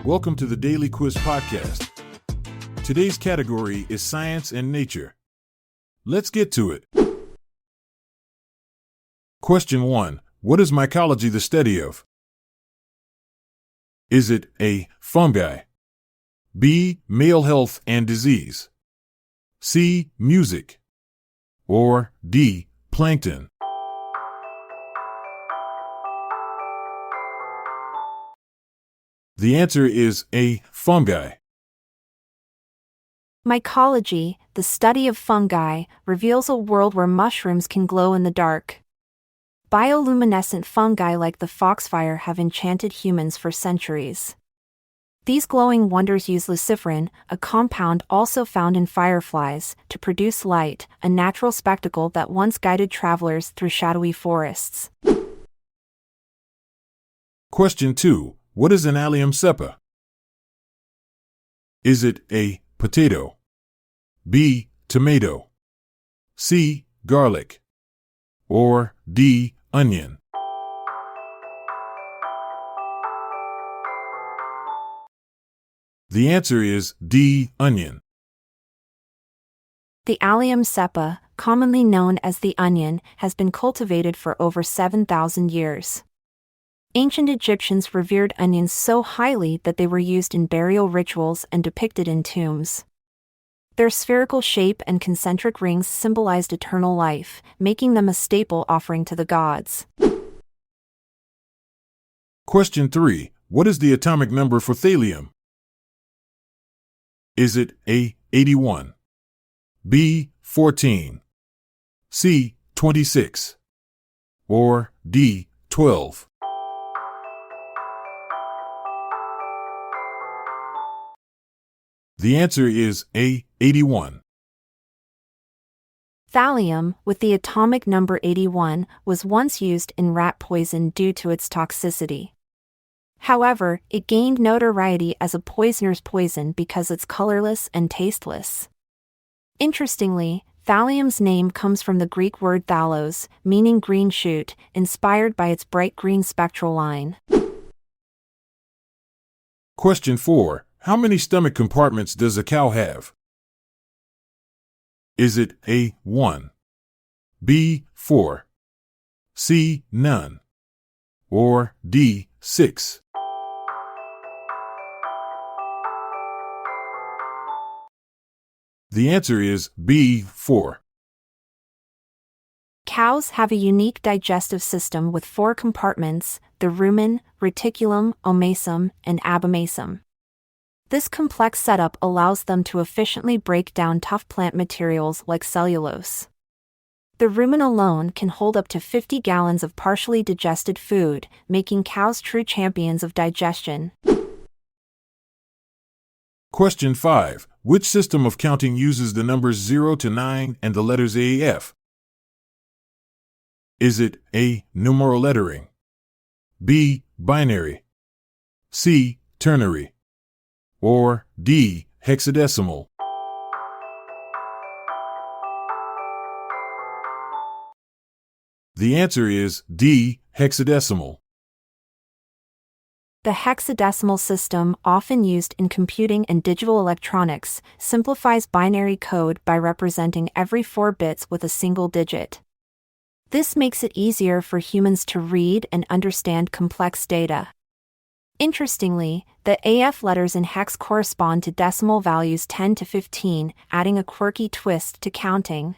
Welcome to the Daily Quiz Podcast. Today's category is Science and Nature. Let's get to it. Question 1. What is mycology the study of? Is it A. Fungi, B. Male health and disease, C. Music, or D. Plankton? The answer is A. Fungi. Mycology, the study of fungi, reveals a world where mushrooms can glow in the dark. Bioluminescent fungi like the foxfire have enchanted humans for centuries. These glowing wonders use luciferin, a compound also found in fireflies, to produce light, a natural spectacle that once guided travelers through shadowy forests. Question 2. What is an Allium Cepa? Is it A. Potato, B. Tomato, C. Garlic, or D. Onion? The answer is D. Onion. The Allium cepa, commonly known as the onion, has been cultivated for over 7,000 years. Ancient Egyptians revered onions so highly that they were used in burial rituals and depicted in tombs. Their spherical shape and concentric rings symbolized eternal life, making them a staple offering to the gods. Question 3. What is the atomic number for thalium? Is it A. 81, B. 14, C. 26, or D. 12? The answer is A. 81. Thallium, with the atomic number 81, was once used in rat poison due to its toxicity. However, it gained notoriety as a poisoner's poison because it's colorless and tasteless. Interestingly, thallium's name comes from the Greek word thalos, meaning green shoot, inspired by its bright green spectral line. Question 4. How many stomach compartments does a cow have? Is it A. 1, B. 4, C. None, or D. 6? The answer is B. 4. Cows have a unique digestive system with 4 compartments: the rumen, reticulum, omasum, and abomasum. This complex setup allows them to efficiently break down tough plant materials like cellulose. The rumen alone can hold up to 50 gallons of partially digested food, making cows true champions of digestion. Question 5. Which system of counting uses the numbers 0 to 9 and the letters AF? Is it A. Numeral lettering, B. Binary, C. Ternary, or D. Hexadecimal? The answer is D. Hexadecimal. The hexadecimal system, often used in computing and digital electronics, simplifies binary code by representing every 4 bits with a single digit. This makes it easier for humans to read and understand complex data. Interestingly, the AF letters in hex correspond to decimal values 10 to 15, adding a quirky twist to counting.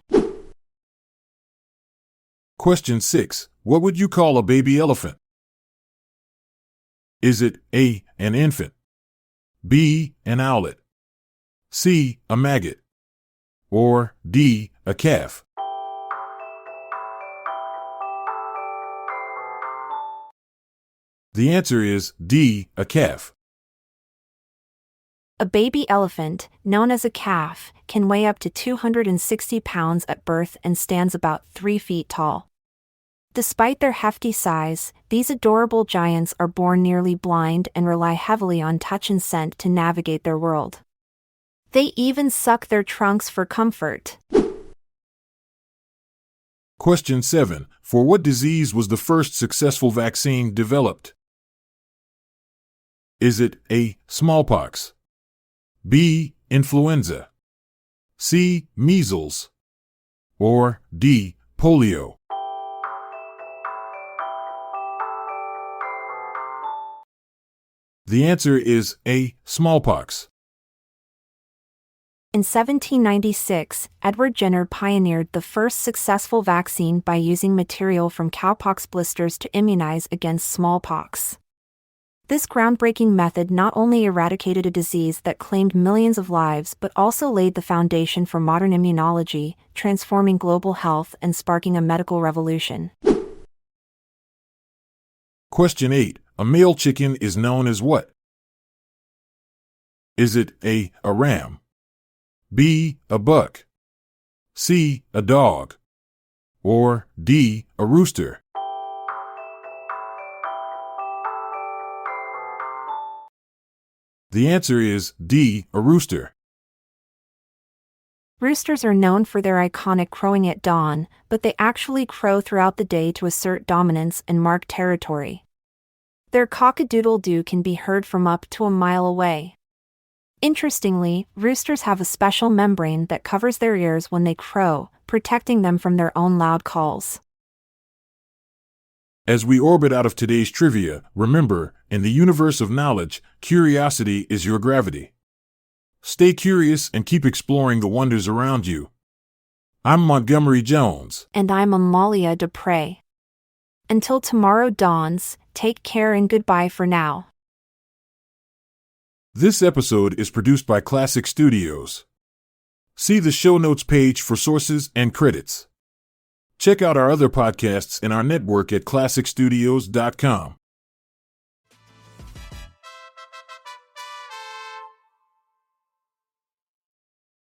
Question 6. What would you call a baby elephant? Is it A. An infant, B. An owlet, C. A maggot, or D. A calf? The answer is D. A calf. A baby elephant, known as a calf, can weigh up to 260 pounds at birth and stands about 3 feet tall. Despite their hefty size, these adorable giants are born nearly blind and rely heavily on touch and scent to navigate their world. They even suck their trunks for comfort. Question 7. For what disease was the first successful vaccine developed? Is it A. Smallpox, B. Influenza, C. Measles, or D. Polio? The answer is A. Smallpox. In 1796, Edward Jenner pioneered the first successful vaccine by using material from cowpox blisters to immunize against smallpox. This groundbreaking method not only eradicated a disease that claimed millions of lives but also laid the foundation for modern immunology, transforming global health and sparking a medical revolution. Question 8. A male chicken is known as what? Is it A. ram, B. a buck, C. a dog, or D. a rooster? The answer is D. a rooster. Roosters are known for their iconic crowing at dawn, but they actually crow throughout the day to assert dominance and mark territory. Their cock-a-doodle-doo can be heard from up to a mile away. Interestingly, roosters have a special membrane that covers their ears when they crow, protecting them from their own loud calls. As we orbit out of today's trivia, remember, in the universe of knowledge, curiosity is your gravity. Stay curious and keep exploring the wonders around you. I'm Montgomery Jones. And I'm Amalia Dupre. Until tomorrow dawns, take care and goodbye for now. This episode is produced by Classic Studios. See the show notes page for sources and credits. Check out our other podcasts in our network at classicstudios.com.